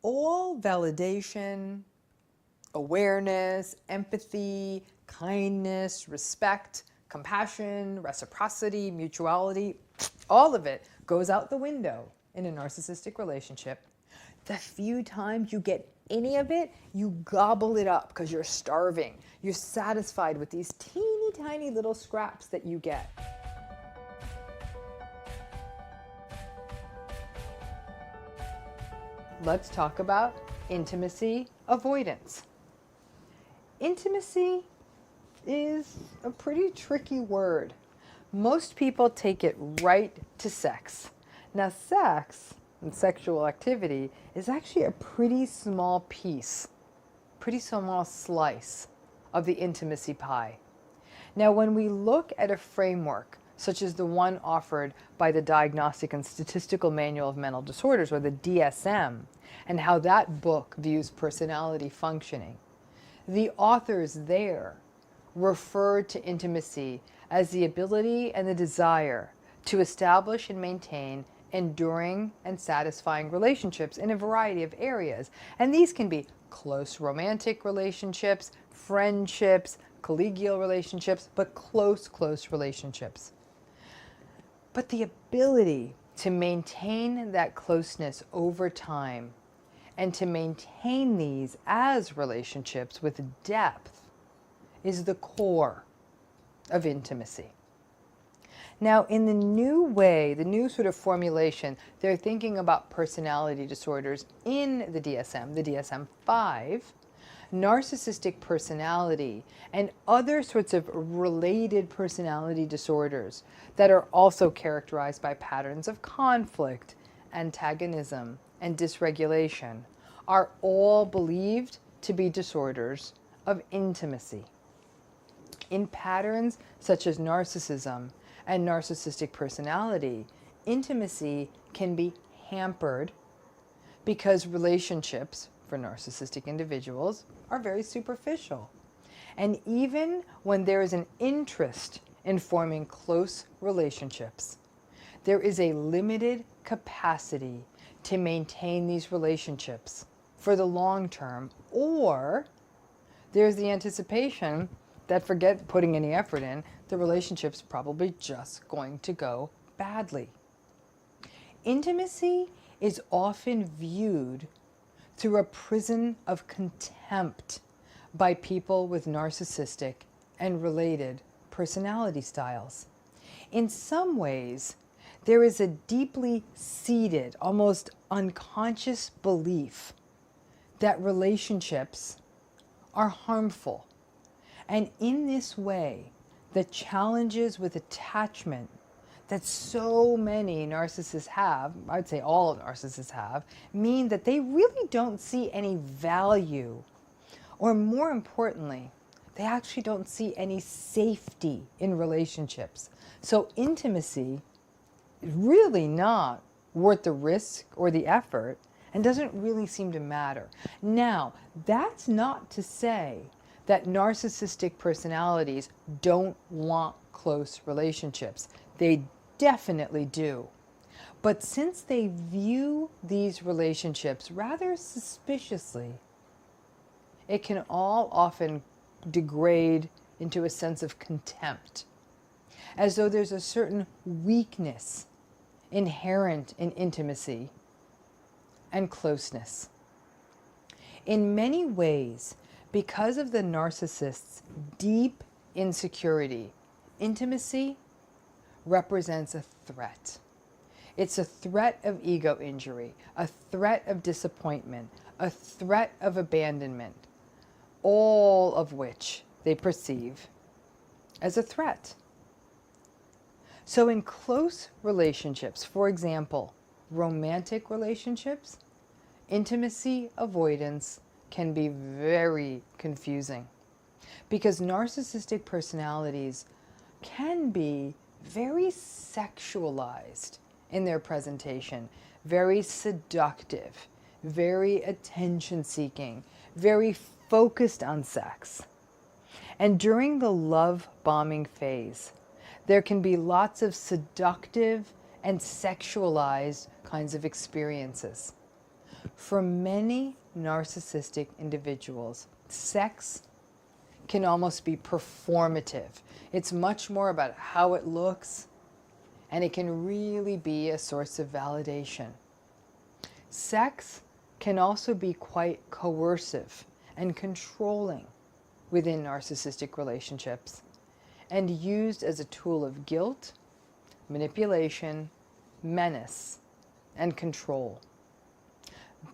all validation, awareness, empathy, kindness, respect, compassion, reciprocity, mutuality, all of it goes out the window in a narcissistic relationship. The few times you get any of it, you gobble it up because you're starving. You're satisfied with these teeny tiny little scraps that you get. Let's talk about intimacy avoidance. Intimacy is a pretty tricky word. Most people take it right to sex. Now, sex and sexual activity is actually a pretty small piece, pretty small slice of the intimacy pie. Now, when we look at a framework such as the one offered by the Diagnostic and Statistical Manual of Mental Disorders, or the DSM, and how that book views personality functioning, the authors there refer to intimacy as the ability and the desire to establish and maintain enduring and satisfying relationships in a variety of areas. And these can be close romantic relationships, friendships, collegial relationships, but close relationships. But the ability to maintain that closeness over time and to maintain these as relationships with depth is the core of intimacy. Now, in the new way, the new sort of formulation, they're thinking about personality disorders in the DSM-5, narcissistic personality, and other sorts of related personality disorders that are also characterized by patterns of conflict, antagonism, and dysregulation are all believed to be disorders of intimacy. In patterns such as narcissism and narcissistic personality, intimacy can be hampered because relationships for narcissistic individuals are very superficial. And even when there is an interest in forming close relationships, there is a limited capacity to maintain these relationships for the long term, or there's the anticipation that, forget putting any effort in, the relationship's probably just going to go badly. Intimacy is often viewed through a prism of contempt by people with narcissistic and related personality styles. In some ways, there is a deeply seated, almost unconscious belief that relationships are harmful. And in this way, the challenges with attachment that so many narcissists have, I'd say all narcissists have, mean that they really don't see any value, or more importantly, they actually don't see any safety in relationships. So intimacy is really not worth the risk or the effort and doesn't really seem to matter. Now, that's not to say that narcissistic personalities don't want close relationships. They definitely do. But since they view these relationships rather suspiciously, it can all often degrade into a sense of contempt, as though there's a certain weakness inherent in intimacy and closeness. In many ways, because of the narcissist's deep insecurity, intimacy represents a threat. It's a threat of ego injury, a threat of disappointment, a threat of abandonment, all of which they perceive as a threat. So in close relationships, for example, romantic relationships, intimacy avoidance can be very confusing because narcissistic personalities can be very sexualized in their presentation, very seductive, very attention-seeking, very focused on sex. And during the love bombing phase, there can be lots of seductive and sexualized kinds of experiences. For many narcissistic individuals, sex can almost be performative. It's much more about how it looks, and it can really be a source of validation. Sex can also be quite coercive and controlling within narcissistic relationships, and used as a tool of guilt, manipulation, menace, and control.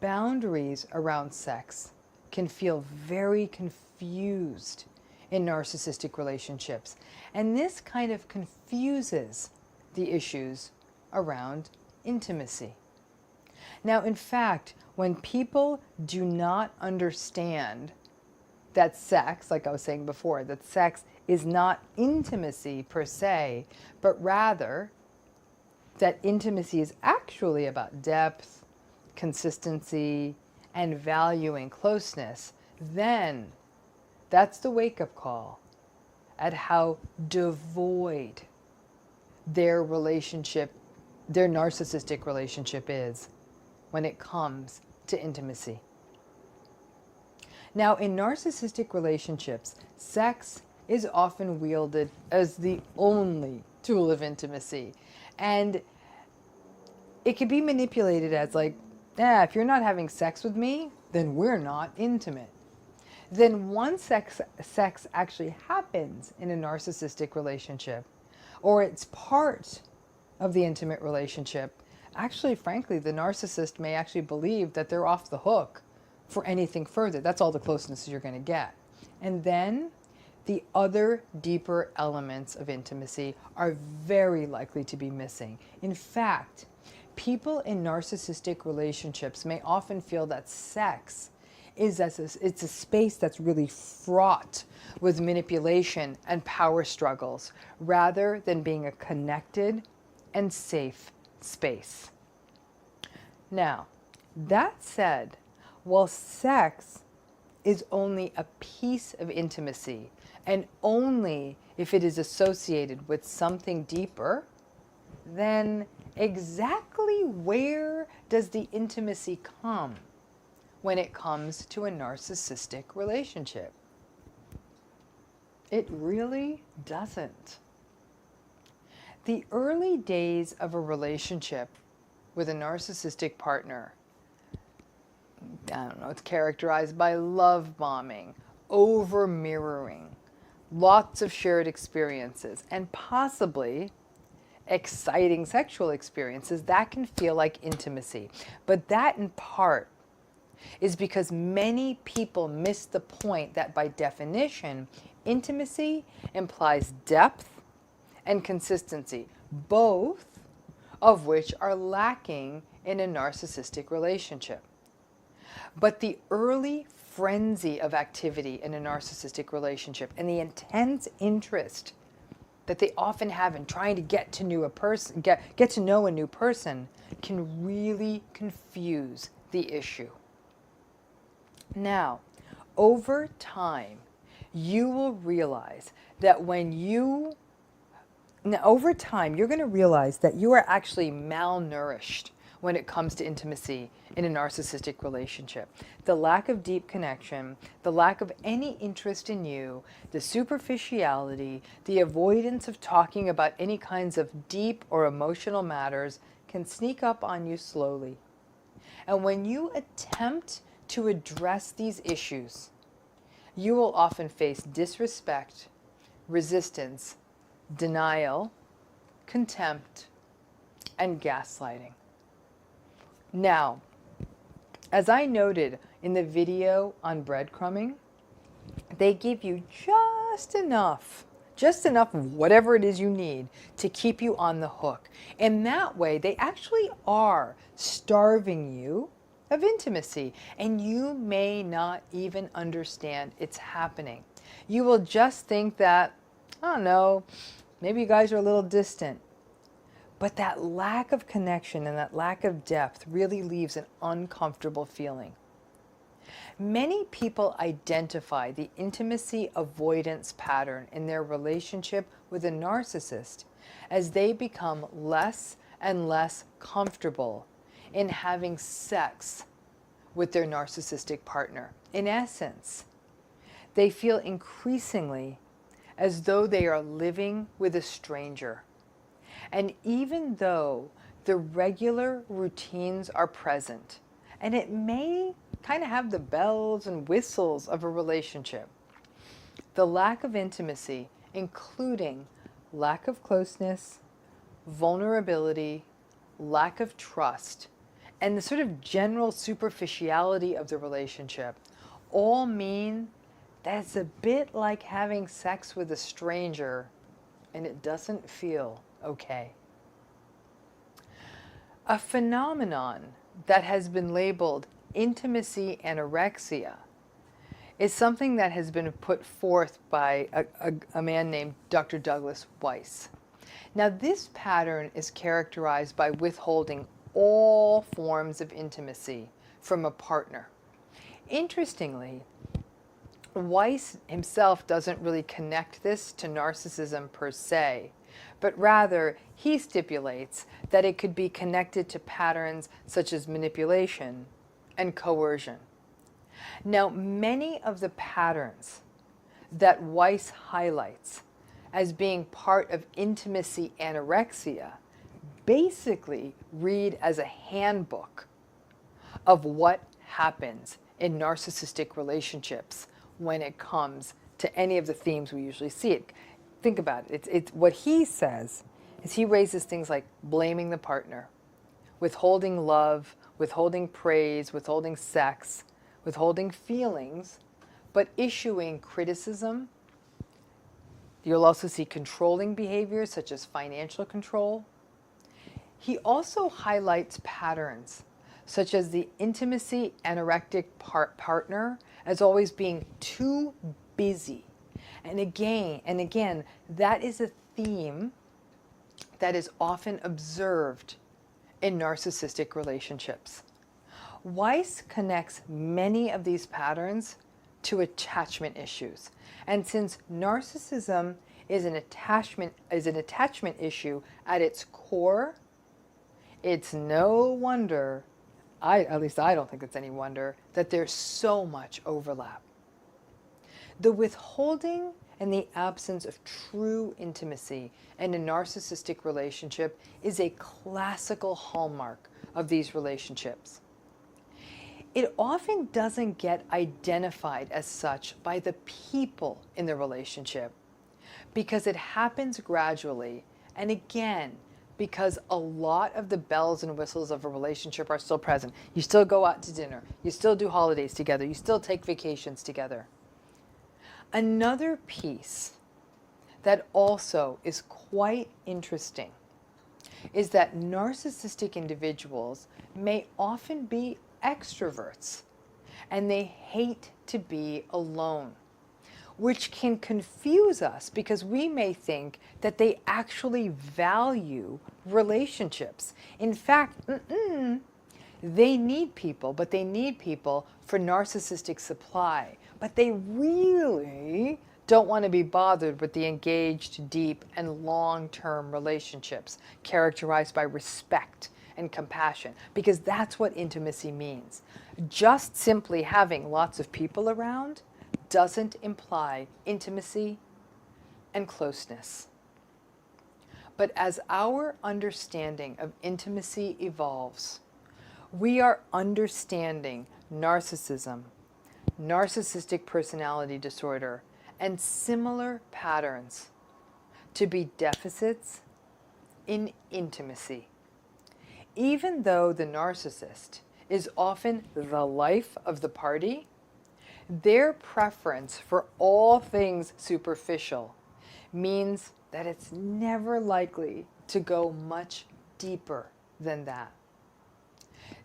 Boundaries around sex can feel very confused in narcissistic relationships, and this kind of confuses the issues around intimacy. Now, in fact, when people do not understand that sex, like I was saying before, that sex is not intimacy per se, but rather that intimacy is actually about depth, consistency, and valuing closeness, then that's the wake-up call at how devoid their relationship, their narcissistic relationship is when it comes to intimacy. Now, in narcissistic relationships, sex is often wielded as the only tool of intimacy. And it can be manipulated as like, if you're not having sex with me, then we're not intimate. Then once sex actually happens in a narcissistic relationship, or it's part of the intimate relationship, actually, frankly, the narcissist may actually believe that they're off the hook for anything further. That's all the closeness you're going to get. And then the other deeper elements of intimacy are very likely to be missing. In fact, people in narcissistic relationships may often feel that sex is it's a space that's really fraught with manipulation and power struggles, rather than being a connected and safe space. Now, that said, while sex is only a piece of intimacy, and only if it is associated with something deeper, then exactly where does the intimacy come when it comes to a narcissistic relationship? It really doesn't. The early days of a relationship with a narcissistic partner, it's characterized by love bombing, over mirroring, lots of shared experiences, and possibly exciting sexual experiences that can feel like intimacy. But that in part is because many people miss the point that by definition, intimacy implies depth and consistency, both of which are lacking in a narcissistic relationship. But the early frenzy of activity in a narcissistic relationship and the intense interest that they often have in trying to get to know a new person can really confuse the issue. Now, over time, you will realize that over time, you're going to realize that you are actually malnourished when it comes to intimacy in a narcissistic relationship. The lack of deep connection, the lack of any interest in you, the superficiality, the avoidance of talking about any kinds of deep or emotional matters can sneak up on you slowly. And when you attempt to address these issues, you will often face disrespect, resistance, denial, contempt, and gaslighting. Now, as I noted in the video on breadcrumbing, they give you just enough of whatever it is you need to keep you on the hook. And that way, they actually are starving you of intimacy, and you may not even understand it's happening. You will just think that, I don't know, maybe you guys are a little distant. But that lack of connection and that lack of depth really leaves an uncomfortable feeling. Many people identify the intimacy avoidance pattern in their relationship with a narcissist as they become less and less comfortable in having sex with their narcissistic partner. In essence, they feel increasingly as though they are living with a stranger. And even though the regular routines are present, and it may kind of have the bells and whistles of a relationship, the lack of intimacy, including lack of closeness, vulnerability, lack of trust, and the sort of general superficiality of the relationship, all mean that it's a bit like having sex with a stranger and it doesn't feel okay. A phenomenon that has been labeled intimacy anorexia is something that has been put forth by a man named Dr. Douglas Weiss. Now, this pattern is characterized by withholding all forms of intimacy from a partner. Interestingly, Weiss himself doesn't really connect this to narcissism per se, but rather he stipulates that it could be connected to patterns such as manipulation and coercion. Now, many of the patterns that Weiss highlights as being part of intimacy anorexia basically read as a handbook of what happens in narcissistic relationships when it comes to any of the themes we usually see. Think about it. It's what he says is he raises things like blaming the partner, withholding love, withholding praise, withholding sex, withholding feelings, but issuing criticism. You'll also see controlling behaviors such as financial control. He also highlights patterns such as the intimacy anorectic partner as always being too busy. And again, that is a theme that is often observed in narcissistic relationships. Weiss connects many of these patterns to attachment issues. And since narcissism is an attachment issue at its core, it's no wonder, at least I don't think it's any wonder, that there's so much overlap. The withholding and the absence of true intimacy in a narcissistic relationship is a classical hallmark of these relationships. It often doesn't get identified as such by the people in the relationship because it happens gradually, and again, because a lot of the bells and whistles of a relationship are still present. You still go out to dinner, you still do holidays together, you still take vacations together. Another piece that also is quite interesting is that narcissistic individuals may often be extroverts and they hate to be alone, which can confuse us because we may think that they actually value relationships. In fact, they need people, but they need people for narcissistic supply. But they really don't want to be bothered with the engaged, deep, and long-term relationships characterized by respect and compassion, because that's what intimacy means. Just simply having lots of people around doesn't imply intimacy and closeness. But as our understanding of intimacy evolves, we are understanding narcissism, narcissistic personality disorder, and similar patterns to be deficits in intimacy. Even though the narcissist is often the life of the party, their preference for all things superficial means that it's never likely to go much deeper than that.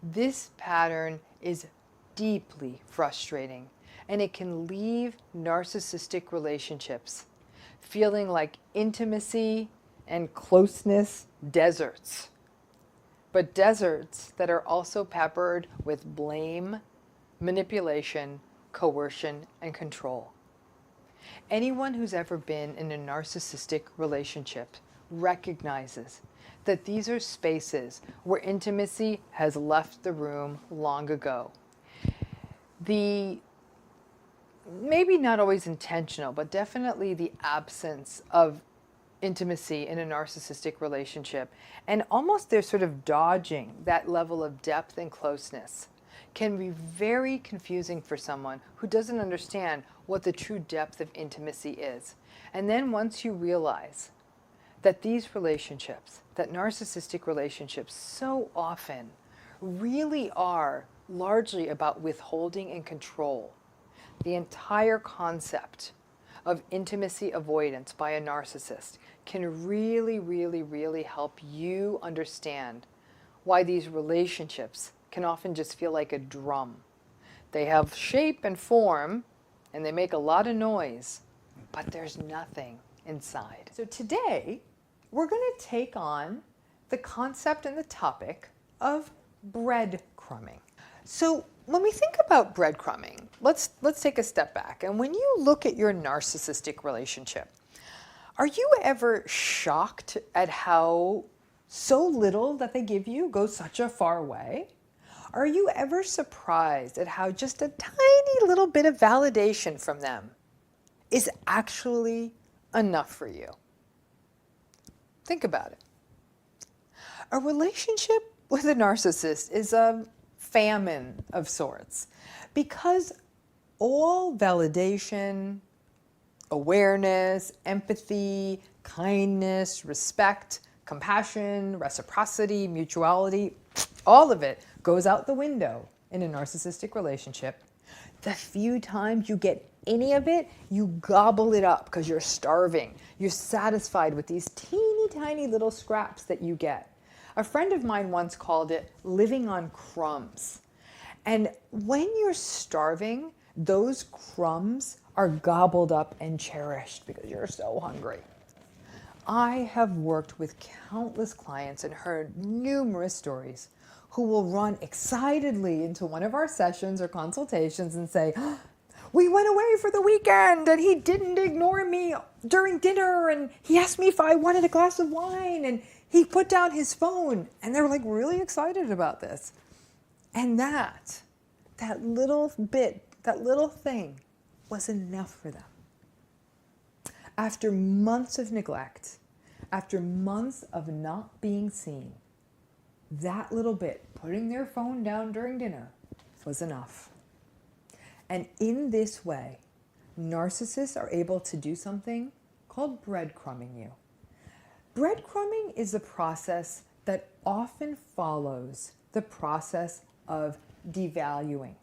This pattern is deeply frustrating, and it can leave narcissistic relationships feeling like intimacy and closeness deserts, but deserts that are also peppered with blame, manipulation, coercion, and control. Anyone who's ever been in a narcissistic relationship recognizes that these are spaces where intimacy has left the room long ago. the maybe not always intentional, but definitely the absence of intimacy in a narcissistic relationship, and almost they're sort of dodging that level of depth and closeness, can be very confusing for someone who doesn't understand what the true depth of intimacy is. And then once you realize that these relationships, that narcissistic relationships so often really are largely about withholding and control, the entire concept of intimacy avoidance by a narcissist can really, really, really help you understand why these relationships can often just feel like a drum. They have shape and form, and they make a lot of noise, but there's nothing inside. So today, we're going to take on the concept and the topic of breadcrumbing. So when we think about breadcrumbing, let's take a step back. And when you look at your narcissistic relationship, are you ever shocked at how so little that they give you goes such a far way? Are you ever surprised at how just a tiny little bit of validation from them is actually enough for you? Think about it. A relationship with a narcissist is a famine of sorts, because all validation, awareness, empathy, kindness, respect, compassion, reciprocity, mutuality, all of it goes out the window in a narcissistic relationship. The few times you get any of it, you gobble it up because you're starving. You're satisfied with these teeny tiny little scraps that you get. A friend of mine once called it living on crumbs. And when you're starving, those crumbs are gobbled up and cherished because you're so hungry. I have worked with countless clients and heard numerous stories who will run excitedly into one of our sessions or consultations and say, "We went away for the weekend and he didn't ignore me during dinner, and he asked me if I wanted a glass of wine, and he put down his phone." And they were like really excited about this. And that little bit, that little thing was enough for them. After months of neglect, after months of not being seen, that little bit, putting their phone down during dinner, was enough. And in this way, narcissists are able to do something called breadcrumbing you. Breadcrumbing is a process that often follows the process of devaluing.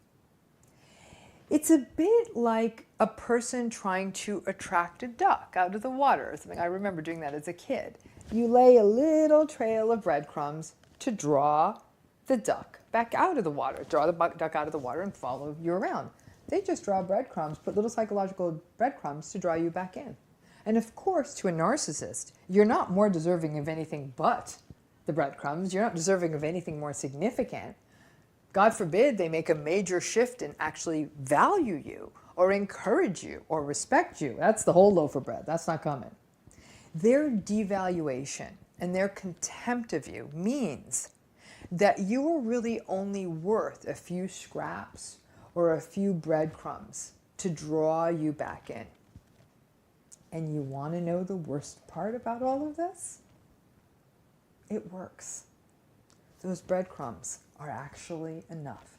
It's a bit like a person trying to attract a duck out of the water or something. I remember doing that as a kid. You lay a little trail of breadcrumbs to draw the duck back out of the water. Draw the duck out of the water and follow you around. They just draw breadcrumbs, put little psychological breadcrumbs to draw you back in. And of course, to a narcissist, you're not more deserving of anything but the breadcrumbs. You're not deserving of anything more significant. God forbid they make a major shift and actually value you or encourage you or respect you. That's the whole loaf of bread. That's not coming. Their devaluation and their contempt of you means that you are really only worth a few scraps or a few breadcrumbs to draw you back in. And you want to know the worst part about all of this? It works. Those breadcrumbs are actually enough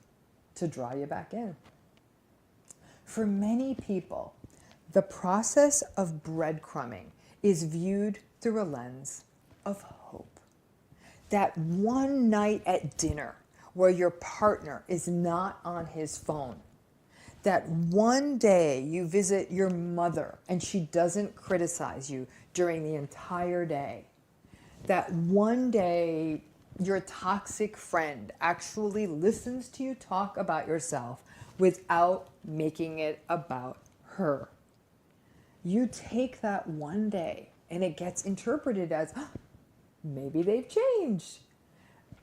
to draw you back in. For many people, the process of breadcrumbing is viewed through a lens of hope. That one night at dinner where your partner is not on his phone. That one day you visit your mother and she doesn't criticize you during the entire day. That one day your toxic friend actually listens to you talk about yourself without making it about her. You take that one day and it gets interpreted as, maybe they've changed.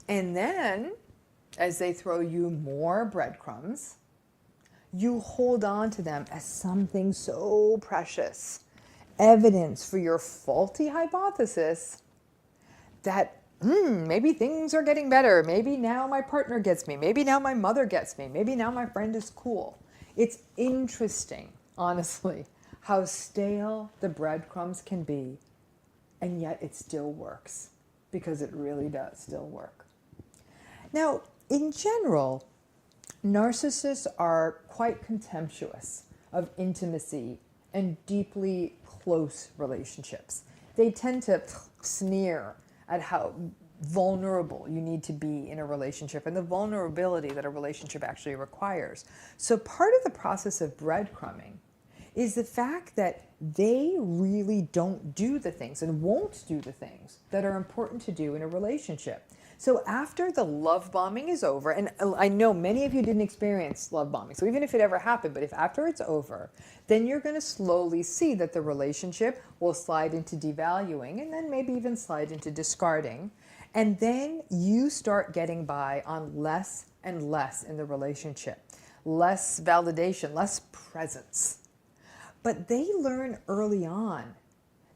And then, as they throw you more breadcrumbs, you hold on to them as something so precious, evidence for your faulty hypothesis that Maybe things are getting better. Maybe now my partner gets me. Maybe now my mother gets me. Maybe now my friend is cool. It's interesting, honestly, how stale the breadcrumbs can be, and yet it still works, because it really does still work. Now, in general, narcissists are quite contemptuous of intimacy and deeply close relationships. They tend to sneer at how vulnerable you need to be in a relationship and the vulnerability that a relationship actually requires. So part of the process of breadcrumbing is the fact that they really don't do the things and won't do the things that are important to do in a relationship. So after the love bombing is over, and I know many of you didn't experience love bombing, so even if it ever happened, but if after it's over, then you're going to slowly see that the relationship will slide into devaluing and then maybe even slide into discarding. And then you start getting by on less and less in the relationship, less validation, less presence. But they learn early on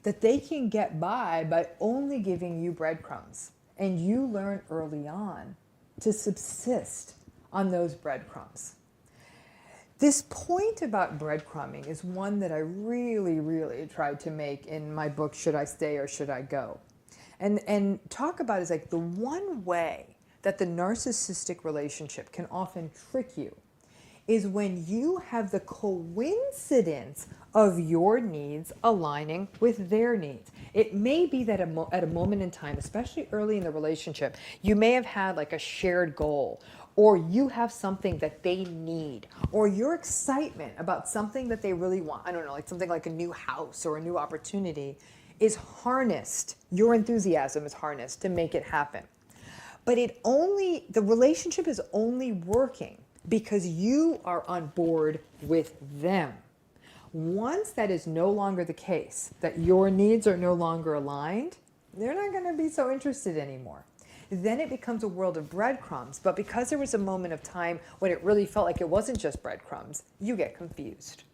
that they can get by only giving you breadcrumbs. And you learn early on to subsist on those breadcrumbs. This point about breadcrumbing is one that I really, really tried to make in my book, Should I Stay or Should I Go? And talk about is like the one way that the narcissistic relationship can often trick you is when you have the coincidence of your needs aligning with their needs. It may be that at a moment in time, especially early in the relationship, you may have had like a shared goal, or you have something that they need, or your excitement about something that they really want. I don't know, like something like a new house or a new opportunity is harnessed. Your enthusiasm is harnessed to make it happen. But the relationship is only working because you are on board with them. Once that is no longer the case, that your needs are no longer aligned, they're not going to be so interested anymore. Then it becomes a world of breadcrumbs, but because there was a moment of time when it really felt like it wasn't just breadcrumbs, you get confused.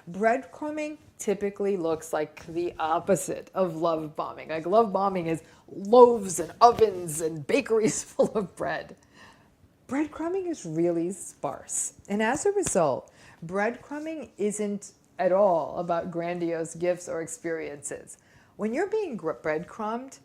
Breadcrumbing typically looks like the opposite of love bombing. Like love bombing is loaves and ovens and bakeries full of bread. Breadcrumbing is really sparse. And as a result, breadcrumbing isn't at all about grandiose gifts or experiences. When you're being breadcrumbed,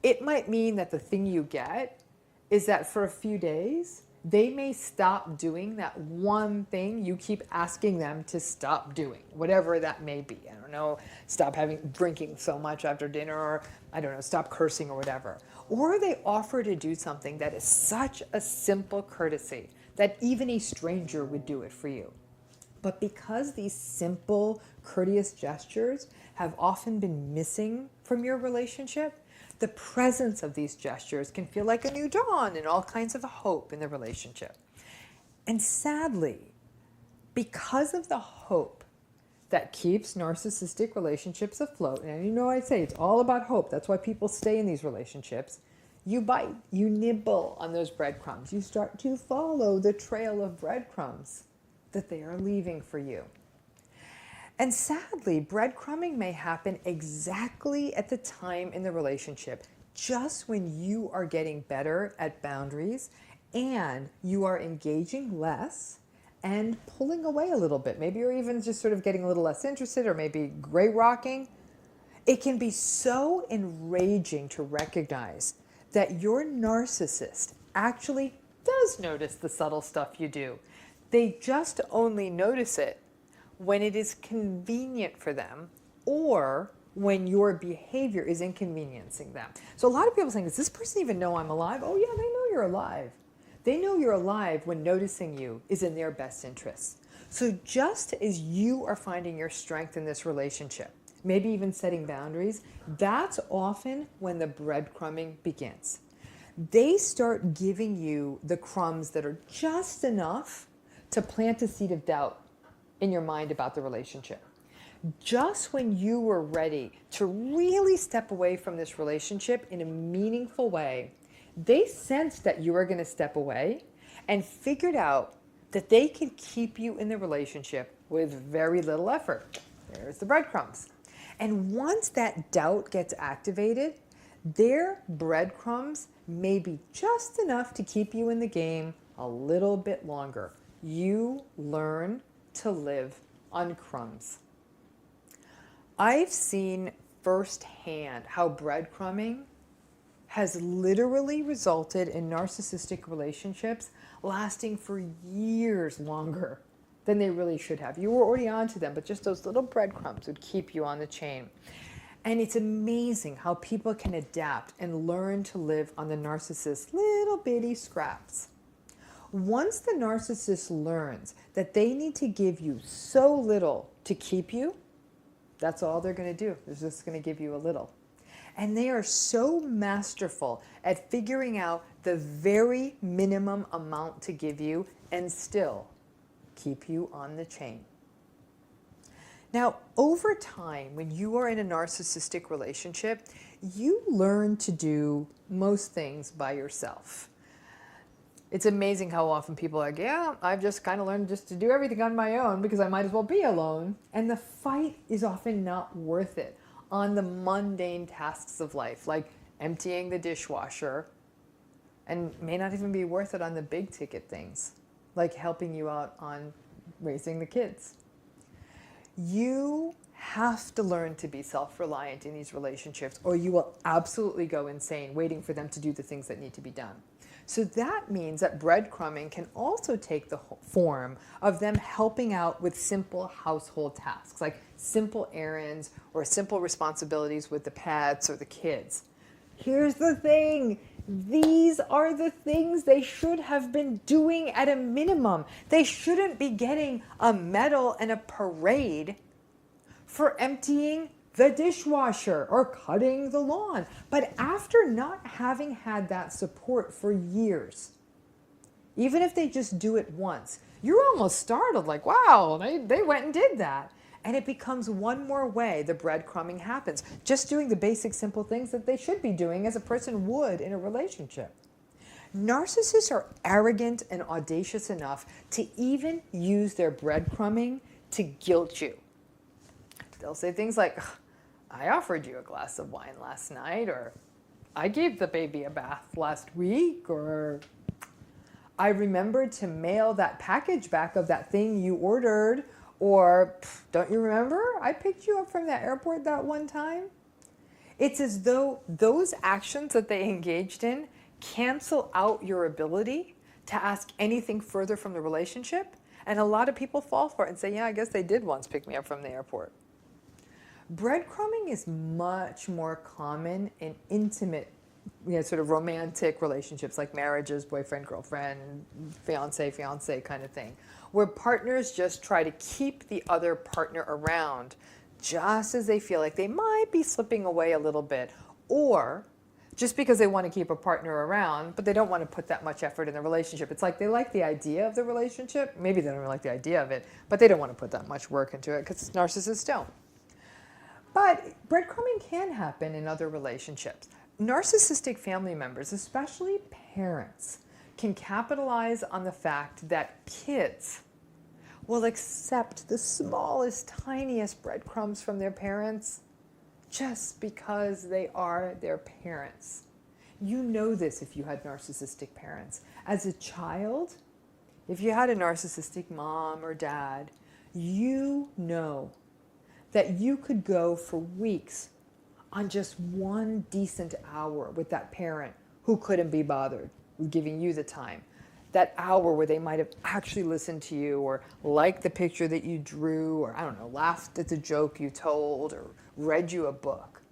it might mean that the thing you get is that for a few days, they may stop doing that one thing you keep asking them to stop doing, whatever that may be. I don't know, stop drinking so much after dinner, or I don't know, stop cursing or whatever. Or they offer to do something that is such a simple courtesy that even a stranger would do it for you. But because these simple, courteous gestures have often been missing from your relationship, the presence of these gestures can feel like a new dawn and all kinds of hope in the relationship. And sadly, because of the hope that keeps narcissistic relationships afloat, and you know I say it's all about hope, that's why people stay in these relationships, you bite, you nibble on those breadcrumbs. You start to follow the trail of breadcrumbs that they are leaving for you. And sadly, breadcrumbing may happen exactly at the time in the relationship, just when you are getting better at boundaries and you are engaging less and pulling away a little bit. Maybe you're even just sort of getting a little less interested, or maybe gray rocking. It can be so enraging to recognize that your narcissist actually does notice the subtle stuff you do. They just only notice it when it is convenient for them, or when your behavior is inconveniencing them. So a lot of people are saying, does this person even know I'm alive? Oh yeah, they know you're alive. They know you're alive when noticing you is in their best interest. So just as you are finding your strength in this relationship, maybe even setting boundaries, that's often when the breadcrumbing begins. They start giving you the crumbs that are just enough to plant a seed of doubt in your mind about the relationship. Just when you were ready to really step away from this relationship in a meaningful way, they sensed that you were going to step away and figured out that they can keep you in the relationship with very little effort. There's the breadcrumbs. And once that doubt gets activated, Their breadcrumbs may be just enough to keep you in the game a little bit longer. You learn to live on crumbs. I've seen firsthand how breadcrumbing has literally resulted in narcissistic relationships lasting for years longer than they really should have. You were already onto them, but just those little breadcrumbs would keep you on the chain. And it's amazing how people can adapt and learn to live on the narcissist's little bitty scraps. Once the narcissist learns that they need to give you so little to keep you, that's all they're going to do. They're just going to give you a little. And they are so masterful at figuring out the very minimum amount to give you and still keep you on the chain. Now, over time, when you are in a narcissistic relationship, you learn to do most things by yourself. It's amazing how often people are like, yeah, I've just kind of learned just to do everything on my own because I might as well be alone. And the fight is often not worth it on the mundane tasks of life, like emptying the dishwasher, and may not even be worth it on the big ticket things, like helping you out on raising the kids. You have to learn to be self-reliant in these relationships, or you will absolutely go insane waiting for them to do the things that need to be done. So that means that breadcrumbing can also take the form of them helping out with simple household tasks, like simple errands or simple responsibilities with the pets or the kids. Here's the thing. These are the things they should have been doing at a minimum. They shouldn't be getting a medal and a parade for emptying the dishwasher or cutting the lawn. But after not having had that support for years, even if they just do it once, you're almost startled, like, wow, they went and did that. And it becomes one more way the breadcrumbing happens, just doing the basic simple things that they should be doing as a person would in a relationship. Narcissists are arrogant and audacious enough to even use their breadcrumbing to guilt you. They'll say things like, I offered you a glass of wine last night, or I gave the baby a bath last week, or I remembered to mail that package back of that thing you ordered, or don't you remember? I picked you up from that airport that one time. It's as though those actions that they engaged in cancel out your ability to ask anything further from the relationship. And a lot of people fall for it and say, yeah, I guess they did once pick me up from the airport. Breadcrumbing is much more common in intimate, sort of romantic relationships like marriages, boyfriend, girlfriend, fiance kind of thing, where partners just try to keep the other partner around just as they feel like they might be slipping away a little bit, or just because they want to keep a partner around, but they don't want to put that much effort in the relationship. It's like they like the idea of the relationship. Maybe they don't even like the idea of it, but they don't want to put that much work into it because narcissists don't. But breadcrumbing can happen in other relationships. Narcissistic family members, especially parents, can capitalize on the fact that kids will accept the smallest, tiniest breadcrumbs from their parents just because they are their parents. You know this if you had narcissistic parents. As a child, if you had a narcissistic mom or dad, you know that you could go for weeks on just one decent hour with that parent who couldn't be bothered with giving you the time. That hour where they might have actually listened to you, or liked the picture that you drew, or I don't know, laughed at the joke you told, or read you a book.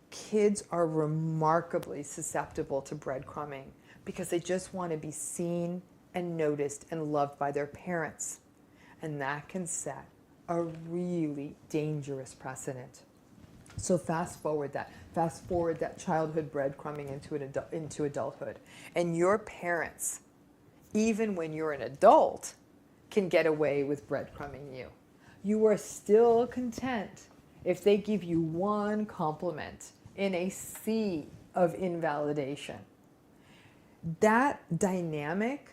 Kids are remarkably susceptible to breadcrumbing because they just want to be seen and noticed and loved by their parents. And that can set a really dangerous precedent. So fast forward that childhood breadcrumbing into adulthood. And your parents, even when you're an adult, can get away with breadcrumbing you. You are still content if they give you one compliment in a sea of invalidation. That dynamic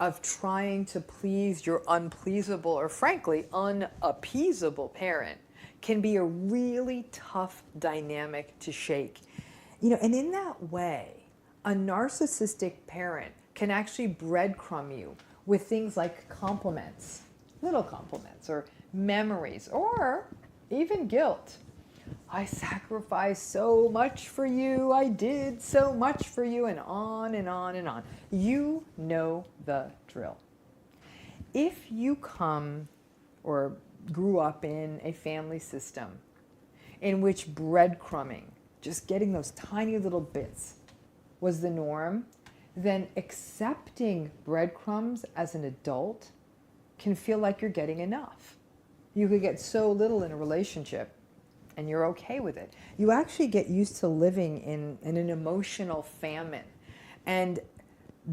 of trying to please your unpleasable or frankly unappeasable parent can be a really tough dynamic to shake. And in that way, a narcissistic parent can actually breadcrumb you with things like compliments, little compliments, or memories, or even guilt. I sacrificed so much for you, I did so much for you, and on and on and on. You know the drill. If you come or grew up in a family system in which breadcrumbing, just getting those tiny little bits, was the norm, then accepting breadcrumbs as an adult can feel like you're getting enough. You could get so little in a relationship and you're okay with it. You actually get used to living in an emotional famine. And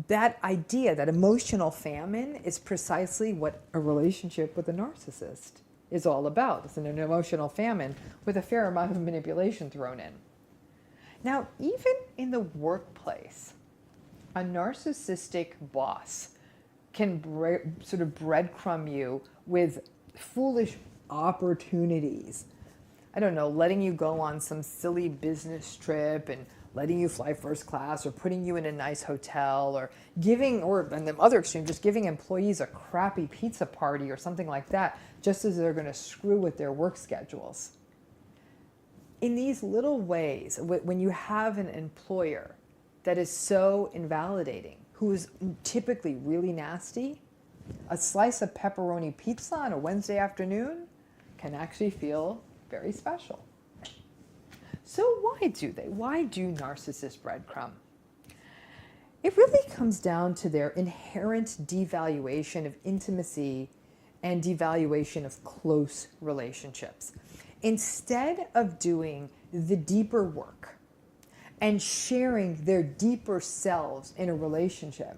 that idea, that emotional famine, is precisely what a relationship with a narcissist is all about. It's an emotional famine with a fair amount of manipulation thrown in. Now, even in the workplace, a narcissistic boss can sort of breadcrumb you with foolish opportunities. I don't know, letting you go on some silly business trip and letting you fly first class, or putting you in a nice hotel, or giving, or in the other extreme, just giving employees a crappy pizza party or something like that, just as they're going to screw with their work schedules. In these little ways, when you have an employer that is so invalidating, who is typically really nasty, a slice of pepperoni pizza on a Wednesday afternoon can actually feel very special. So why do they? Why do narcissists breadcrumb? It really comes down to their inherent devaluation of intimacy and devaluation of close relationships. Instead of doing the deeper work and sharing their deeper selves in a relationship,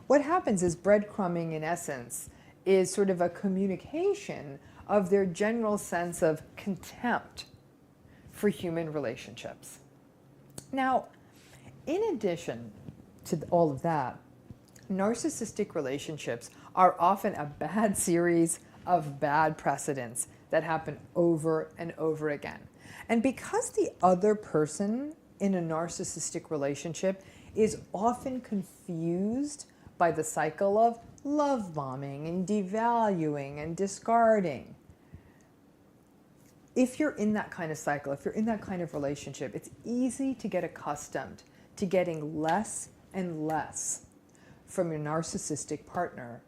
what happens is breadcrumbing, in essence, is sort of a communication of their general sense of contempt for human relationships. Now, in addition to all of that, narcissistic relationships are often a bad series of bad precedents that happen over and over again. And because the other person in a narcissistic relationship is often confused by the cycle of love bombing and devaluing and discarding, if you're in that kind of cycle, if you're in that kind of relationship, it's easy to get accustomed to getting less and less from your narcissistic partner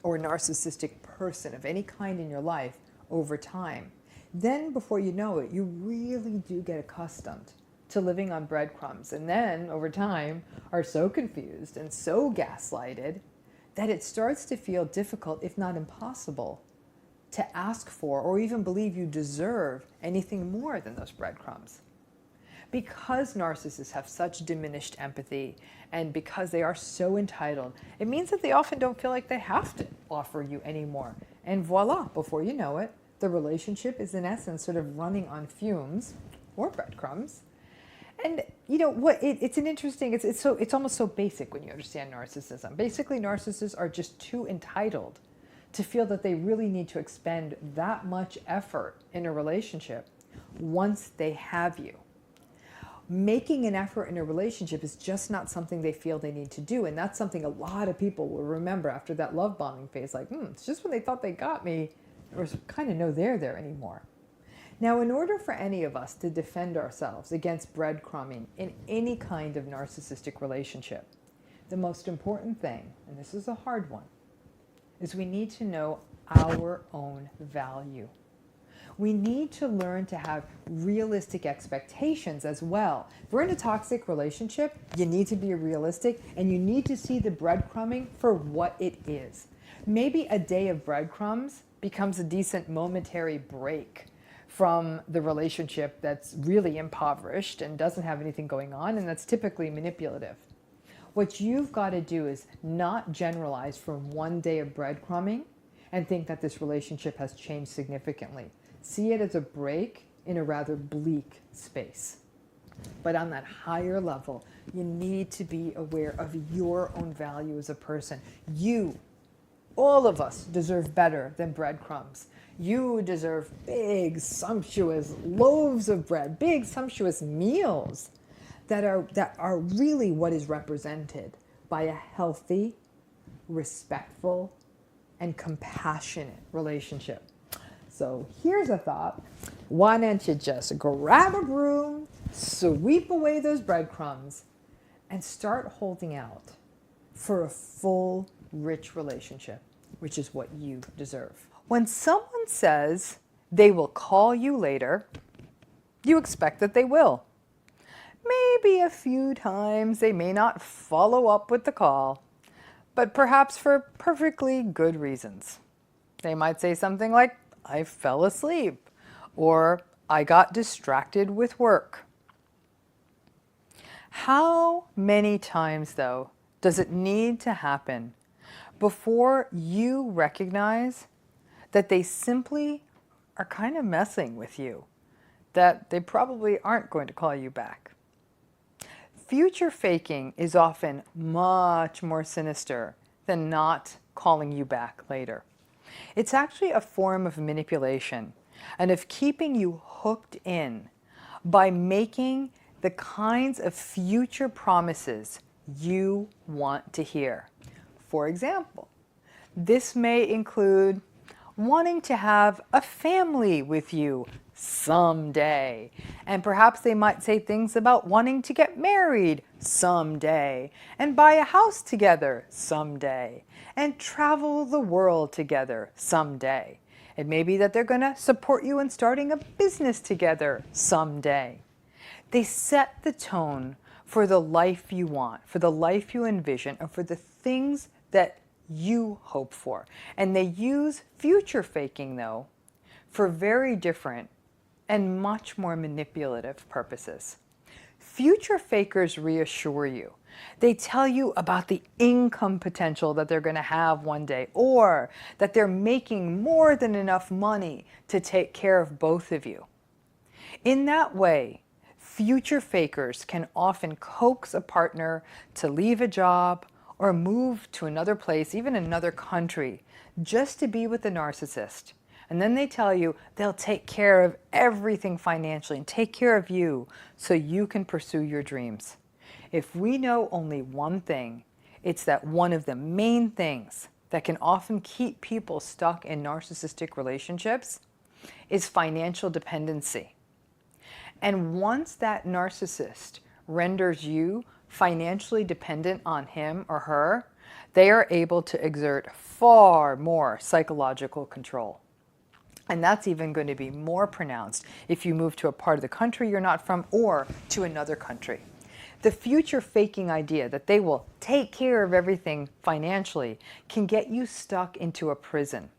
or narcissistic person of any kind in your life over time. Then, before you know it, you really do get accustomed to living on breadcrumbs, and then, over time, are so confused and so gaslighted that it starts to feel difficult, if not impossible, to ask for or even believe you deserve anything more than those breadcrumbs. Because narcissists have such diminished empathy, and because they are so entitled, it means that they often don't feel like they have to offer you any more. And voila, before you know it, the relationship is in essence sort of running on fumes or breadcrumbs. And you know what? It's an interesting. It's almost so basic when you understand narcissism. Basically, narcissists are just too entitled to feel that they really need to expend that much effort in a relationship once they have you. Making an effort in a relationship is just not something they feel they need to do. And that's something a lot of people will remember after that love bombing phase. Like, it's just when they thought they got me, or kind of know they're there anymore. Now, in order for any of us to defend ourselves against breadcrumbing in any kind of narcissistic relationship, the most important thing, and this is a hard one, is we need to know our own value. We need to learn to have realistic expectations as well. If we're in a toxic relationship, you need to be realistic, and you need to see the breadcrumbing for what it is. Maybe a day of breadcrumbs becomes a decent momentary break from the relationship that's really impoverished and doesn't have anything going on, and that's typically manipulative. What you've got to do is not generalize from one day of breadcrumbing and think that this relationship has changed significantly. See it as a break in a rather bleak space. But on that higher level, you need to be aware of your own value as a person. You, all of us, deserve better than breadcrumbs. You deserve big, sumptuous loaves of bread, big, sumptuous meals that are really what is represented by a healthy, respectful, and compassionate relationship. So here's a thought. Why don't you just grab a broom, sweep away those breadcrumbs, and start holding out for a full, rich relationship, which is what you deserve. When someone says they will call you later, you expect that they will. Maybe a few times they may not follow up with the call, but perhaps for perfectly good reasons. They might say something like, I fell asleep, or I got distracted with work. How many times, though, does it need to happen before you recognize that they simply are kind of messing with you, that they probably aren't going to call you back? Future faking is often much more sinister than not calling you back later. It's actually a form of manipulation and of keeping you hooked in by making the kinds of future promises you want to hear. For example, this may include wanting to have a family with you someday. And perhaps they might say things about wanting to get married someday, and buy a house together someday, and travel the world together someday. It may be that they're going to support you in starting a business together someday. They set the tone for the life you want, for the life you envision, and for the things that you hope for. And they use future faking, though, for very different and much more manipulative purposes. Future fakers reassure you. They tell you about the income potential that they're going to have one day, or that they're making more than enough money to take care of both of you. In that way, future fakers can often coax a partner to leave a job or move to another place, even another country, just to be with the narcissist. And then they tell you they'll take care of everything financially and take care of you so you can pursue your dreams. If we know only one thing, it's that one of the main things that can often keep people stuck in narcissistic relationships is financial dependency. And once that narcissist renders you financially dependent on him or her, they are able to exert far more psychological control. And that's even going to be more pronounced if you move to a part of the country you're not from or to another country. The future faking idea that they will take care of everything financially can get you stuck into a prison.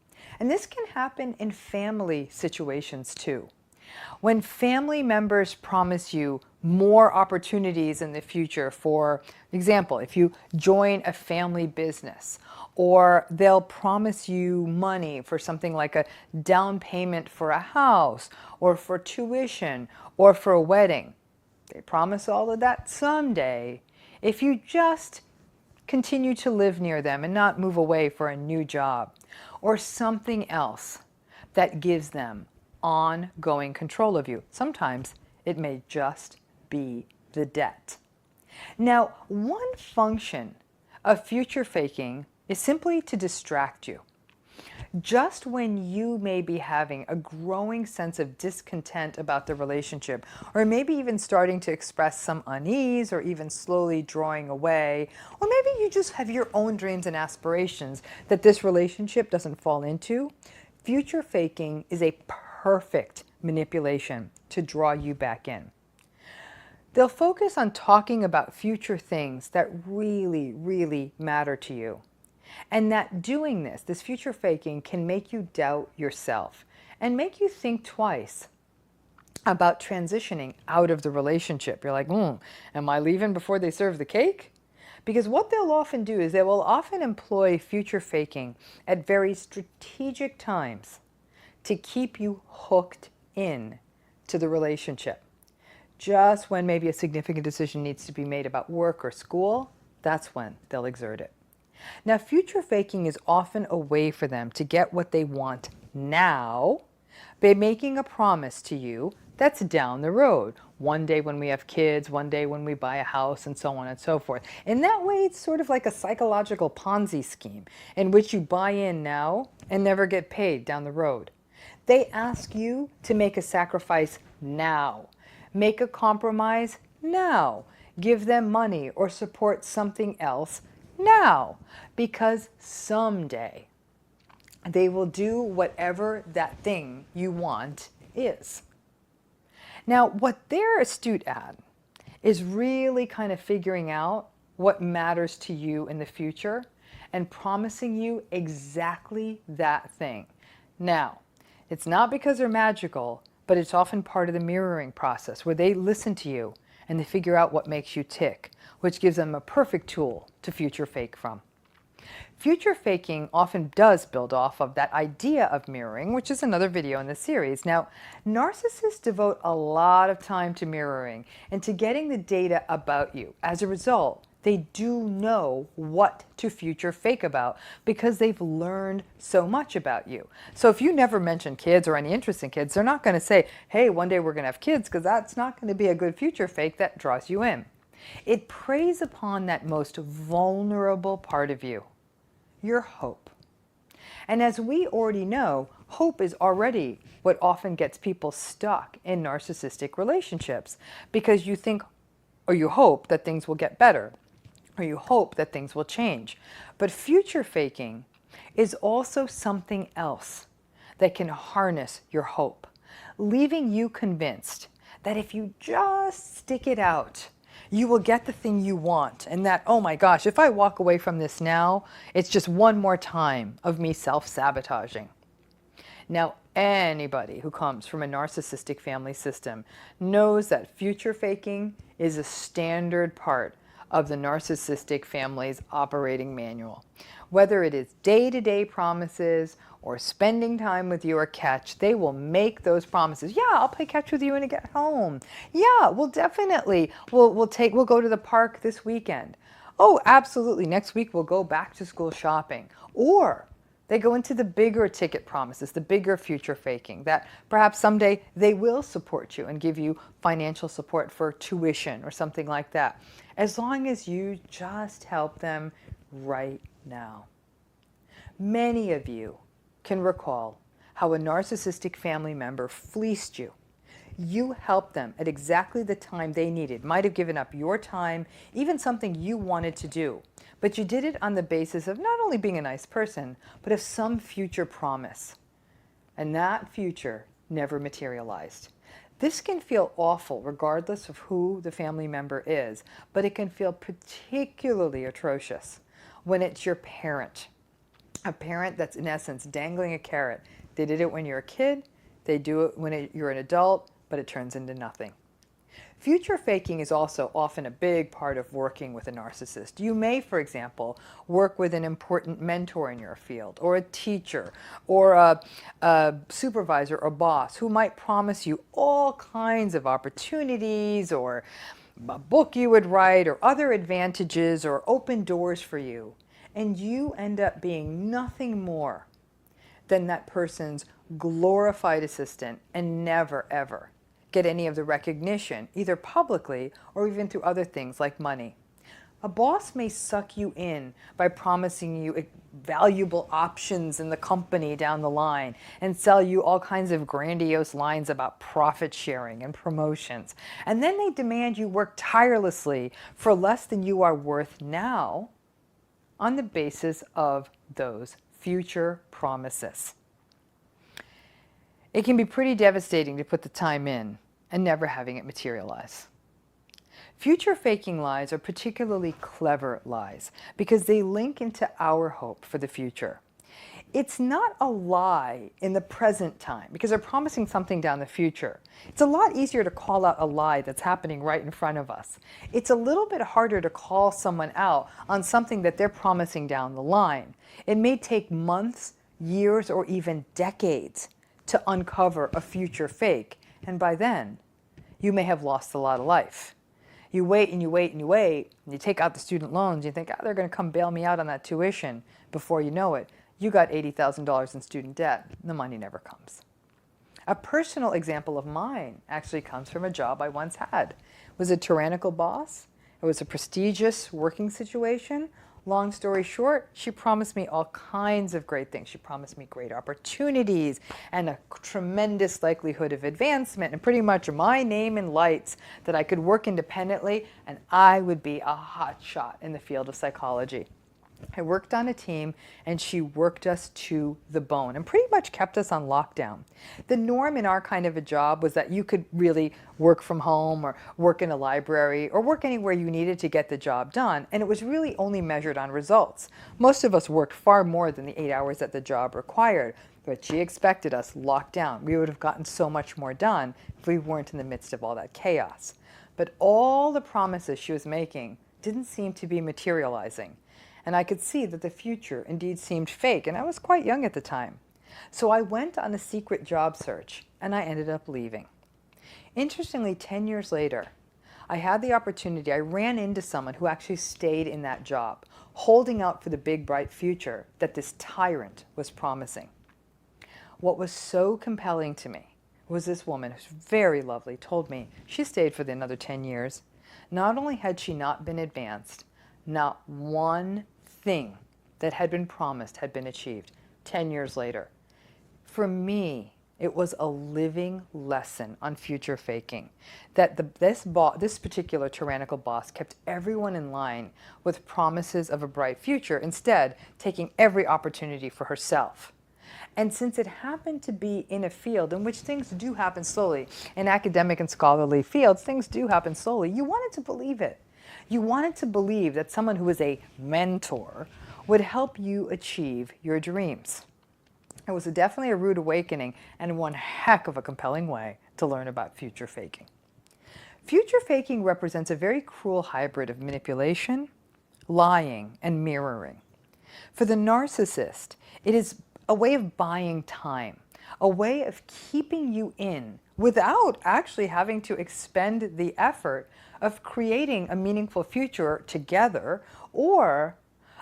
And this can happen in family situations too. When family members promise you more opportunities in the future, for example, if you join a family business, or they'll promise you money for something like a down payment for a house, or for tuition, or for a wedding. They promise all of that someday if you just continue to live near them and not move away for a new job, or something else that gives them ongoing control of you. Sometimes it may just be the debt. Now, one function of future faking is simply to distract you. Just when you may be having a growing sense of discontent about the relationship, or maybe even starting to express some unease, or even slowly drawing away, or maybe you just have your own dreams and aspirations that this relationship doesn't fall into, future faking is a perfect manipulation to draw you back in. They'll focus on talking about future things that really, really matter to you. And that doing this future faking, can make you doubt yourself and make you think twice about transitioning out of the relationship. You're like, am I leaving before they serve the cake? Because what they'll often do is they will often employ future faking at very strategic times to keep you hooked in to the relationship. Just when maybe a significant decision needs to be made about work or school, that's when they'll exert it. Now, future faking is often a way for them to get what they want now by making a promise to you that's down the road, one day when we have kids, one day when we buy a house, and so on and so forth. In that way, it's sort of like a psychological Ponzi scheme in which you buy in now and never get paid down the road. They ask you to make a sacrifice now, make a compromise now, give them money or support something else now, because someday they will do whatever that thing you want is. Now, what they're astute at is really kind of figuring out what matters to you in the future and promising you exactly that thing. Now, it's not because they're magical, but it's often part of the mirroring process where they listen to you and they figure out what makes you tick, which gives them a perfect tool to future fake from. Future faking often does build off of that idea of mirroring, which is another video in the series. Now, narcissists devote a lot of time to mirroring and to getting the data about you. As a result, they do know what to future fake about because they've learned so much about you. So if you never mention kids or any interest in kids, they're not going to say, hey, one day we're going to have kids, because that's not going to be a good future fake that draws you in. It preys upon that most vulnerable part of you, your hope. And as we already know, hope is already what often gets people stuck in narcissistic relationships, because you think or you hope that things will get better, or you hope that things will change. But future faking is also something else that can harness your hope, leaving you convinced that if you just stick it out, you will get the thing you want, and that, oh my gosh, if I walk away from this now, it's just one more time of me self-sabotaging. Now, anybody who comes from a narcissistic family system knows that future faking is a standard part of the narcissistic family's operating manual. Whether it is day-to-day promises or spending time with you or catch, they will make those promises. Yeah, I'll play catch with you when I get home. Yeah, we'll definitely, we'll go to the park this weekend. Oh, absolutely, next week we'll go back to school shopping. Or they go into the bigger ticket promises, the bigger future faking, that perhaps someday they will support you and give you financial support for tuition or something like that, as long as you just help them right now. Many of you can recall how a narcissistic family member fleeced you. You helped them at exactly the time they needed, might have given up your time, even something you wanted to do. But you did it on the basis of not only being a nice person, but of some future promise. And that future never materialized. This can feel awful regardless of who the family member is, but it can feel particularly atrocious when it's your parent. A parent that's in essence dangling a carrot. They did it when you're a kid, they do it when you're an adult, but it turns into nothing. Future faking is also often a big part of working with a narcissist. You may, for example, work with an important mentor in your field, or a teacher, or a supervisor or boss who might promise you all kinds of opportunities, or a book you would write, or other advantages, or open doors for you. And you end up being nothing more than that person's glorified assistant and never, ever get any of the recognition, either publicly or even through other things like money. A boss may suck you in by promising you valuable options in the company down the line and sell you all kinds of grandiose lines about profit sharing and promotions. And then they demand you work tirelessly for less than you are worth now, on the basis of those future promises. It can be pretty devastating to put the time in and never having it materialize. Future faking lies are particularly clever lies because they link into our hope for the future. It's not a lie in the present time because they're promising something down the future. It's a lot easier to call out a lie that's happening right in front of us. It's a little bit harder to call someone out on something that they're promising down the line. It may take months, years, or even decades to uncover a future fake, and by then, you may have lost a lot of life. You wait and you wait and you wait, and you take out the student loans, you think, oh, they're going to come bail me out on that tuition. Before you know it, you got $80,000 in student debt, and the money never comes. A personal example of mine actually comes from a job I once had. It was a tyrannical boss. It was a prestigious working situation. Long story short, she promised me all kinds of great things. She promised me great opportunities and a tremendous likelihood of advancement and pretty much my name in lights, that I could work independently and I would be a hot shot in the field of psychology. I worked on a team and she worked us to the bone and pretty much kept us on lockdown. The norm in our kind of a job was that you could really work from home or work in a library or work anywhere you needed to get the job done, and it was really only measured on results. Most of us worked far more than the 8 hours that the job required, but she expected us locked down. We would have gotten so much more done if we weren't in the midst of all that chaos. But all the promises she was making didn't seem to be materializing. And I could see that the future indeed seemed fake, and I was quite young at the time. So I went on a secret job search, and I ended up leaving. Interestingly, 10 years later, I had the opportunity, I ran into someone who actually stayed in that job, holding out for the big, bright future that this tyrant was promising. What was so compelling to me was this woman, who's very lovely, told me she stayed for another 10 years. Not only had she not been advanced, not one thing that had been promised had been achieved 10 years later. For me, it was a living lesson on future faking, that this particular tyrannical boss kept everyone in line with promises of a bright future, instead taking every opportunity for herself. And since it happened to be in a field in which things do happen slowly, in academic and scholarly fields, things do happen slowly, you wanted to believe it. You wanted to believe that someone who was a mentor would help you achieve your dreams. It was definitely a rude awakening and one heck of a compelling way to learn about future faking. Future faking represents a very cruel hybrid of manipulation, lying, and mirroring. For the narcissist, it is a way of buying time, a way of keeping you in without actually having to expend the effort of creating a meaningful future together, or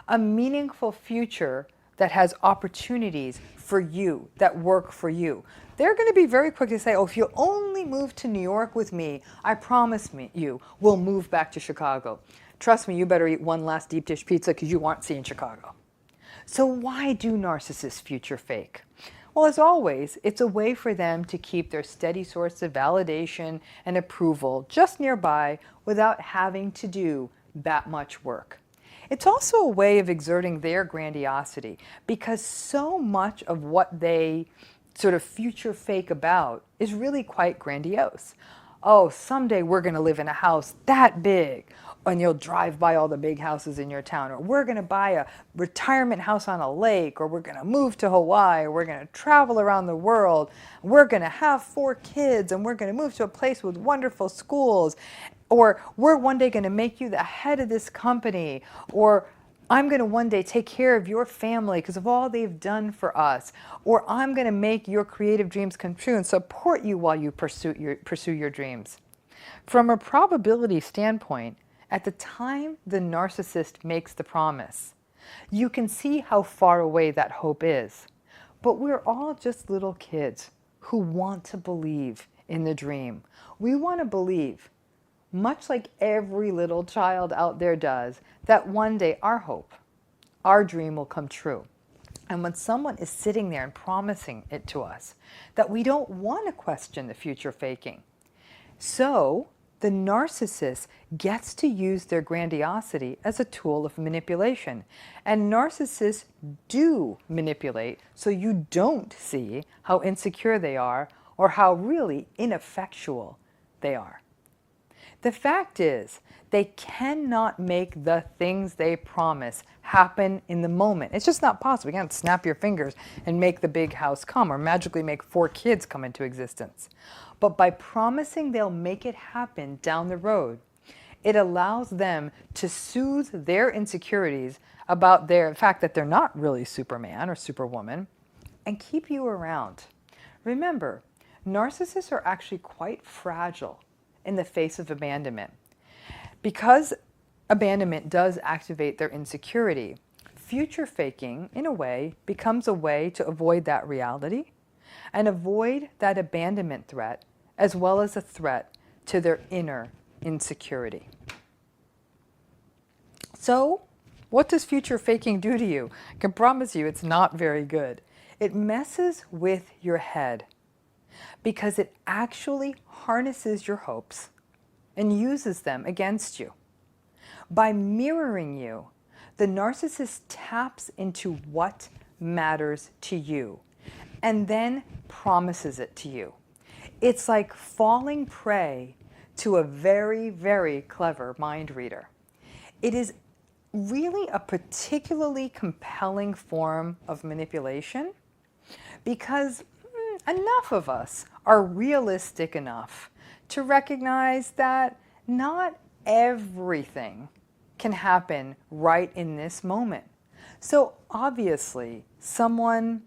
a meaningful future that has opportunities for you, that work for you. They're going to be very quick to say, oh, if you only move to New York with me, I promise you we'll move back to Chicago. Trust me, you better eat one last deep dish pizza because you aren't seeing Chicago. So why do narcissists future fake? Well, as always, it's a way for them to keep their steady source of validation and approval just nearby without having to do that much work. It's also a way of exerting their grandiosity, because so much of what they sort of future fake about is really quite grandiose. Oh, someday we're going to live in a house that big, and you'll drive by all the big houses in your town, or we're going to buy a retirement house on a lake, or we're going to move to Hawaii, or we're going to travel around the world, we're going to have 4 kids, and we're going to move to a place with wonderful schools, or we're one day going to make you the head of this company, or I'm going to one day take care of your family because of all they've done for us, or I'm going to make your creative dreams come true and support you while you pursue your dreams. From a probability standpoint, at the time the narcissist makes the promise, you can see how far away that hope is. But we're all just little kids who want to believe in the dream. We want to believe, much like every little child out there does, that one day our hope, our dream will come true. And when someone is sitting there and promising it to us, that we don't want to question the future faking. So the narcissist gets to use their grandiosity as a tool of manipulation. And narcissists do manipulate so you don't see how insecure they are or how really ineffectual they are. The fact is, they cannot make the things they promise happen in the moment. It's just not possible. You can't snap your fingers and make the big house come, or magically make 4 kids come into existence. But by promising they'll make it happen down the road, it allows them to soothe their insecurities about the fact that they're not really Superman or Superwoman, and keep you around. Remember, narcissists are actually quite fragile in the face of abandonment. Because abandonment does activate their insecurity, future faking, in a way, becomes a way to avoid that reality and avoid that abandonment threat as well as a threat to their inner insecurity. So, what does future faking do to you? I can promise you it's not very good. It messes with your head because it actually harnesses your hopes and uses them against you. By mirroring you, the narcissist taps into what matters to you and then promises it to you. It's like falling prey to a very, very clever mind reader. It is really a particularly compelling form of manipulation because enough of us are realistic enough to recognize that not everything can happen right in this moment. So obviously, someone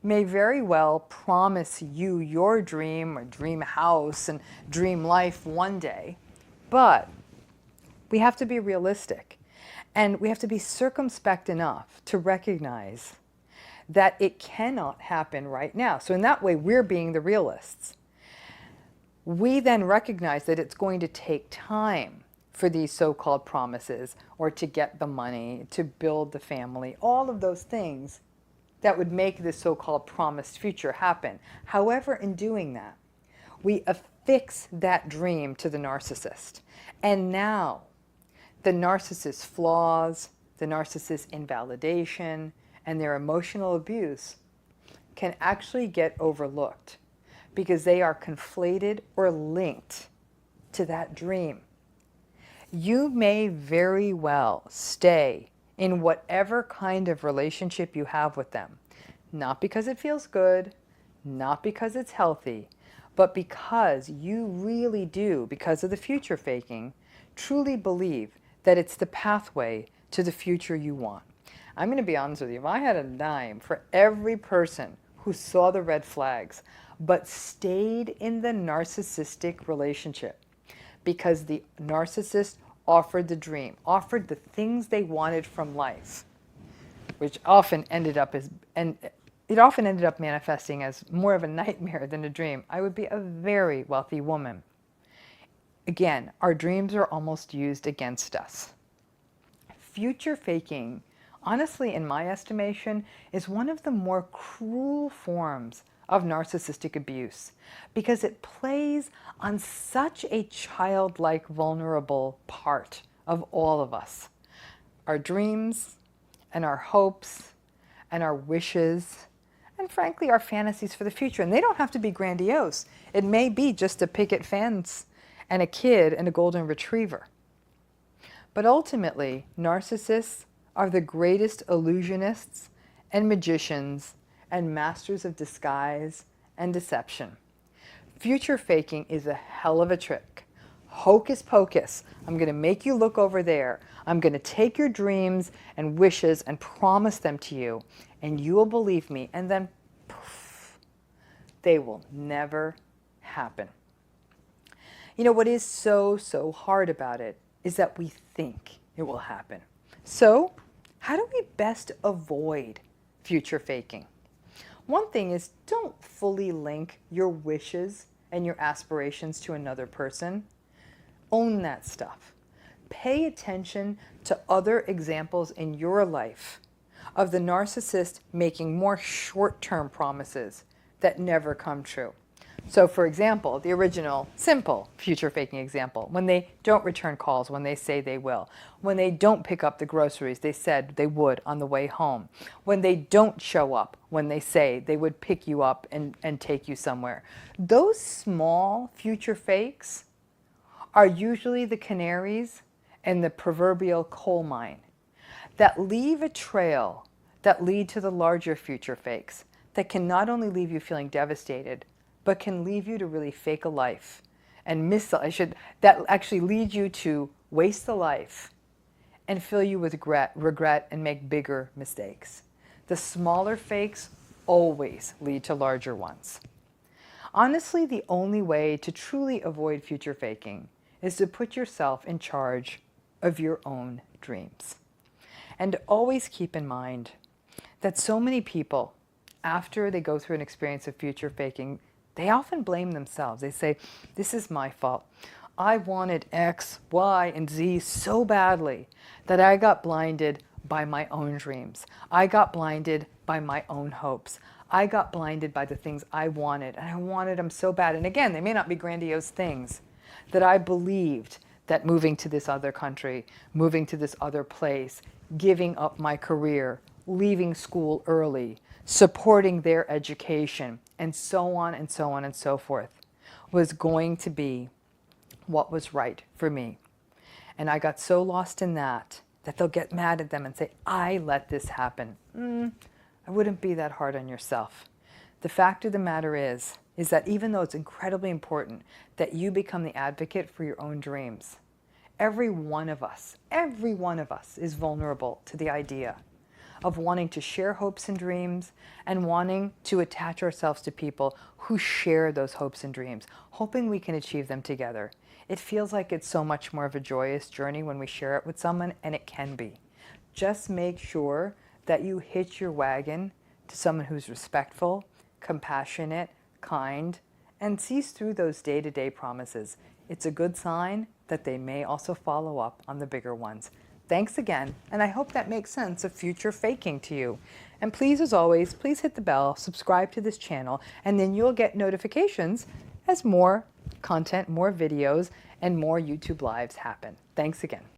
may very well promise you your dream or dream house and dream life one day, but we have to be realistic and we have to be circumspect enough to recognize that it cannot happen right now. So in that way, we're being the realists. We then recognize that it's going to take time for these so-called promises, or to get the money, to build the family, all of those things that would make this so-called promised future happen. However, in doing that, we affix that dream to the narcissist. And now, the narcissist's flaws, the narcissist's invalidation, and their emotional abuse can actually get overlooked because they are conflated or linked to that dream. You may very well stay in whatever kind of relationship you have with them, not because it feels good, not because it's healthy, but because you really do, because of the future faking, truly believe that it's the pathway to the future you want. I'm going to be honest with you, if I had a dime for every person who saw the red flags but stayed in the narcissistic relationship because the narcissist offered the dream, offered the things they wanted from life, which often ended up manifesting as more of a nightmare than a dream, I would be a very wealthy woman. Again, our dreams are almost used against us. Future faking, honestly, in my estimation, is one of the more cruel forms of narcissistic abuse because it plays on such a childlike, vulnerable part of all of us. Our dreams and our hopes and our wishes and frankly our fantasies for the future. And they don't have to be grandiose. It may be just a picket fence and a kid and a golden retriever. But ultimately, narcissists are the greatest illusionists and magicians and masters of disguise and deception. Future faking is a hell of a trick. Hocus pocus. I'm going to make you look over there. I'm going to take your dreams and wishes and promise them to you, and you will believe me, and then poof, they will never happen. You know, what is so hard about it is that we think it will happen. So, how do we best avoid future faking? One thing is, don't fully link your wishes and your aspirations to another person. Own that stuff. Pay attention to other examples in your life of the narcissist making more short-term promises that never come true. So for example, the original simple future faking example, when they don't return calls when they say they will, when they don't pick up the groceries they said they would on the way home, when they don't show up when they say they would pick you up and take you somewhere. Those small future fakes are usually the canaries in the proverbial coal mine that leave a trail that lead to the larger future fakes that can not only leave you feeling devastated, but can leave you to really fake a life and that actually lead you to waste the life and fill you with regret and make bigger mistakes. The smaller fakes always lead to larger ones. Honestly, the only way to truly avoid future faking is to put yourself in charge of your own dreams. And always keep in mind that so many people after they go through an experience of future faking, they often blame themselves. They say, this is my fault. I wanted X, Y, and Z so badly that I got blinded by my own dreams. I got blinded by my own hopes. I got blinded by the things I wanted, and I wanted them so bad. And again, they may not be grandiose things, that I believed that moving to this other country, moving to this other place, giving up my career, leaving school early, supporting their education, and so on and so on and so forth, was going to be what was right for me. And I got so lost in that they'll get mad at them and say, I let this happen. I wouldn't be that hard on yourself. The fact of the matter is that even though it's incredibly important that you become the advocate for your own dreams, every one of us is vulnerable to the idea of wanting to share hopes and dreams and wanting to attach ourselves to people who share those hopes and dreams, hoping we can achieve them together. It feels like it's so much more of a joyous journey when we share it with someone, and it can be. Just make sure that you hitch your wagon to someone who's respectful, compassionate, kind, and sees through those day-to-day promises. It's a good sign that they may also follow up on the bigger ones. Thanks again, and I hope that makes sense of future faking to you. And please, as always, please hit the bell, subscribe to this channel, and then you'll get notifications as more content, more videos, and more YouTube Lives happen. Thanks again.